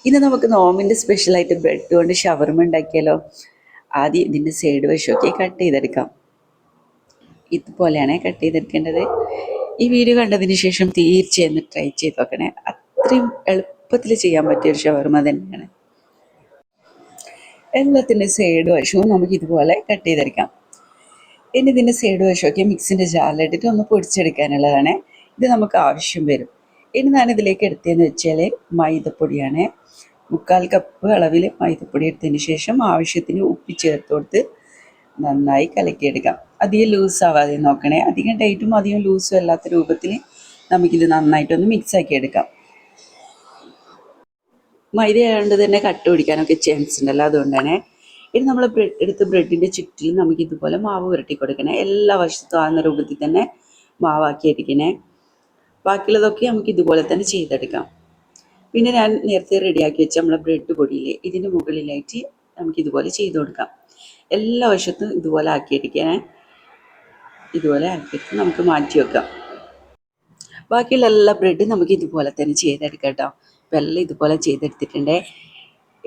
ഇന്ന് നമുക്ക് നോമ്പിൻ്റെ സ്പെഷ്യലായിട്ട് ബ്രെഡ് കൊണ്ട് ഷവർമ ഉണ്ടാക്കിയാലോ. ആദ്യം ഇതിൻ്റെ സൈഡ് വശമൊക്കെ കട്ട് ചെയ്തെടുക്കാം. ഇതുപോലെയാണ് കട്ട് ചെയ്തെടുക്കേണ്ടത്. ഈ വീഡിയോ കണ്ടതിന് ശേഷം തീർച്ചയായും ട്രൈ ചെയ്ത് നോക്കണേ. അത്രയും എളുപ്പത്തിൽ ചെയ്യാൻ പറ്റിയൊരു ഷവർമ തന്നെയാണ്. എല്ലാത്തിൻ്റെ സൈഡ് വശവും നമുക്ക് ഇതുപോലെ കട്ട് ചെയ്തെടുക്കാം. ഇനി ഇതിൻ്റെ സൈഡ് വശമൊക്കെ മിക്സിൻ്റെ ജാറിലിട്ടിട്ട് ഒന്ന് പൊടിച്ചെടുക്കാനുള്ളതാണ്. ഇത് നമുക്ക് ആവശ്യം വരും. ഇനി ഞാൻ ഇതിലേക്ക് എടുത്തതെന്ന് വെച്ചാൽ മൈദപ്പൊടിയാണ്. 3/4 കപ്പ് അളവിൽ മൈദപ്പൊടി എടുത്തതിന് ശേഷം ആവശ്യത്തിന് ഉപ്പ് ചേർത്ത് കൊടുത്ത് നന്നായി കലക്കിയെടുക്കാം. അധികം ലൂസ് ആവാതെ നോക്കണേ. അധികം ടൈറ്റും അധികം ലൂസും അല്ലാത്ത രൂപത്തിൽ നമുക്കിത് നന്നായിട്ടൊന്ന് മിക്സാക്കി എടുക്കാം. മൈദ ആയതുകൊണ്ട് തന്നെ കട്ട പിടിക്കാനൊക്കെ ചാൻസ് ഉണ്ടല്ലോ, അതുകൊണ്ടാണ്. ഇനി നമ്മൾ ബ്രെഡിൻ്റെ ചുറ്റിലും നമുക്ക് ഇതുപോലെ മാവ് പുരട്ടി കൊടുക്കണേ. എല്ലാ വശത്തും ആകുന്ന രൂപത്തിൽ തന്നെ മാവാക്കി എടുക്കണേ. ബാക്കിയുള്ളതൊക്കെ നമുക്ക് ഇതുപോലെ തന്നെ ചെയ്തെടുക്കാം. പിന്നെ ഞാൻ നേരത്തെ റെഡിയാക്കി വെച്ച നമ്മളെ ബ്രെഡ് പൊടിയില്ലേ, ഇതിന് മുകളിലായിട്ട് നമുക്ക് ഇതുപോലെ ചെയ്ത് കൊടുക്കാം. എല്ലാ വശത്തും ഇതുപോലെ ആക്കിയെടുക്കണേ. ഇതുപോലെ ആക്കിയിട്ട് നമുക്ക് മാറ്റി വെക്കാം. ബാക്കിയുള്ള എല്ലാ ബ്രെഡും നമുക്ക് ഇതുപോലെ തന്നെ ചെയ്തെടുക്കാം കേട്ടോ. അപ്പം എല്ലാം ഇതുപോലെ ചെയ്തെടുത്തിട്ടുണ്ട്.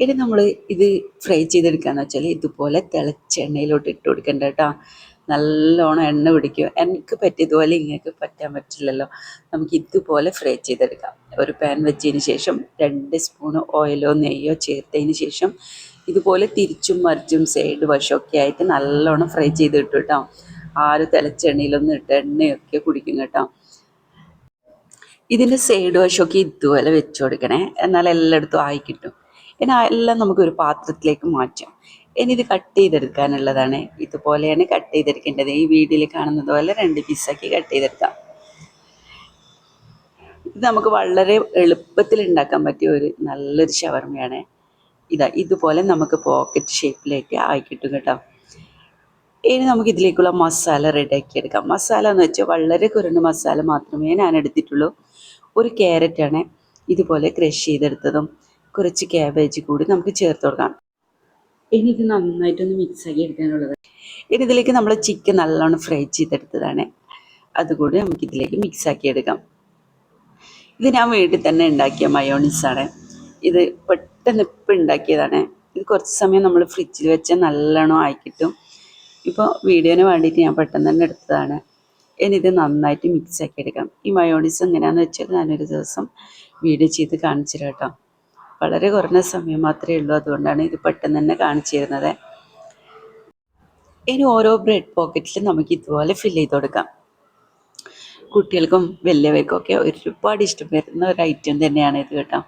ഇനി നമ്മൾ ഇത് ഫ്രൈ ചെയ്തെടുക്കുകയെന്ന് വെച്ചാൽ ഇതുപോലെ തിളച്ച എണ്ണയിലോട്ട് ഇട്ട് കൊടുക്കണ്ട കേട്ടോ. നല്ലോണം എണ്ണ പിടിക്കും. എനിക്ക് പറ്റിയതുപോലെ ഇങ്ങൾക്ക് പറ്റാൻ പറ്റില്ലല്ലോ. നമുക്ക് ഇതുപോലെ ഫ്രൈ ചെയ്തെടുക്കാം. ഒരു പാൻ വെച്ചതിന് ശേഷം 2 സ്പൂൺ ഓയിലോ നെയ്യോ ചേർത്തതിന് ശേഷം ഇതുപോലെ തിരിച്ചും മറിച്ചും സൈഡ് വശമൊക്കെ ആയിട്ട് നല്ലോണം ഫ്രൈ ചെയ്ത് ഇട്ടു കേട്ടോ. തിളച്ച എണ്ണയിലൊന്നും ഇട്ട് എണ്ണയൊക്കെ കുടിക്കും കേട്ടോ. ഇതിൻ്റെ സൈഡ് വശമൊക്കെ ഇതുപോലെ വെച്ച് കൊടുക്കണേ. എന്നാൽ എല്ലായിടത്തും ആയി കിട്ടും. ഇനി എല്ലാം നമുക്കൊരു പാത്രത്തിലേക്ക് മാറ്റാം. ഇനി ഇത് കട്ട് ചെയ്തെടുക്കാനുള്ളതാണ്. ഇതുപോലെയാണ് കട്ട് ചെയ്തെടുക്കേണ്ടത്. ഈ വീഡിയോയിൽ കാണുന്നത് പോലെ 2 പീസാക്കി കട്ട് ചെയ്തെടുക്കാം. ഇത് നമുക്ക് വളരെ എളുപ്പത്തിൽ ഉണ്ടാക്കാൻ പറ്റിയ ഒരു നല്ലൊരു ഷവർമയാണ്. ഇതുപോലെ നമുക്ക് പോക്കറ്റ് ഷേപ്പിലേക്ക് ആയി കിട്ടും കേട്ടോ. ഇനി നമുക്ക് ഇതിലേക്കുള്ള മസാല റെഡിയാക്കി എടുക്കാം. മസാല എന്ന് വെച്ചാൽ വളരെ കുറഞ്ഞ മസാല മാത്രമേ ഞാൻ എടുത്തിട്ടുള്ളൂ. ഒരു ക്യാരറ്റാണ് ഇതുപോലെ ക്രഷ് ചെയ്തെടുത്തതും കുറച്ച് ക്യാബേജ് കൂടി നമുക്ക് ചേർത്ത് കൊടുക്കാം. ഇനി ഇത് നന്നായിട്ടൊന്ന് മിക്സാക്കി എടുക്കാനുള്ളത്. ഇനി ഇതിലേക്ക് നമ്മൾ ചിക്കൻ നല്ലോണം ഫ്രൈ ചെയ്തെടുത്തതാണ്. അതുകൂടി നമുക്കിതിലേക്ക് മിക്സാക്കി എടുക്കാം. ഇത് ഞാൻ വീട്ടിൽ തന്നെ ഉണ്ടാക്കിയ മയോണീസാണ്. ഇത് പെട്ടെന്ന് ഇപ്പം ഉണ്ടാക്കിയതാണ്. ഇത് കുറച്ച് സമയം നമ്മൾ ഫ്രിഡ്ജിൽ വെച്ചാൽ നല്ലോണം ആയി കിട്ടും. ഇപ്പോൾ വീഡിയോന് വേണ്ടിയിട്ട് ഞാൻ പെട്ടെന്ന് തന്നെ എടുത്തതാണ്. ഇനി ഇത് നന്നായിട്ട് മിക്സാക്കി എടുക്കാം. ഈ മയോണീസ് എങ്ങനെയാണെന്ന് വെച്ചാൽ ഞാനൊരു ദിവസം വീഡിയോ ചെയ്ത് കാണിച്ചു കേട്ടോ. വളരെ കുറഞ്ഞ സമയം മാത്രമേ ഉള്ളൂ, അതുകൊണ്ടാണ് ഇത് പെട്ടെന്ന് തന്നെ കാണിച്ചു തരുന്നത്. ഇനി ഓരോ ബ്രെഡ് പോക്കറ്റിലും നമുക്ക് ഇതുപോലെ ഫില്ല് ചെയ്ത് കൊടുക്കാം. കുട്ടികൾക്കും വലിയവർക്കും ഒക്കെ ഒരുപാട് ഇഷ്ടം വരുന്ന ഒരു ഐറ്റം തന്നെയാണ് ഇത് കേട്ടോ.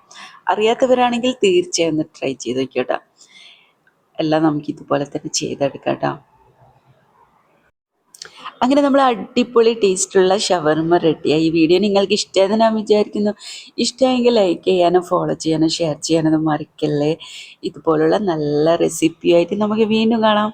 അറിയാത്തവരാണെങ്കിൽ തീർച്ചയായും ഒന്ന് ട്രൈ ചെയ്ത് നോക്കിയോട്ടോ. എല്ലാം നമുക്ക് ഇതുപോലെ തന്നെ ചെയ്തെടുക്കാം കേട്ടോ. അങ്ങനെ നമ്മൾ അടിപൊളി ടേസ്റ്റുള്ള ഷവർമ റെഡിയായി. ഈ വീഡിയോ നിങ്ങൾക്ക് ഇഷ്ടമായെന്ന് ഞാൻ വിചാരിക്കുന്നു. ഇഷ്ടമായെങ്കിൽ ലൈക്ക് ചെയ്യാനും ഫോളോ ചെയ്യാനും ഷെയർ ചെയ്യാനൊന്നും മറക്കല്ലേ. ഇതുപോലുള്ള നല്ല റെസിപ്പിയായിട്ട് നമുക്ക് വീണ്ടും കാണാം.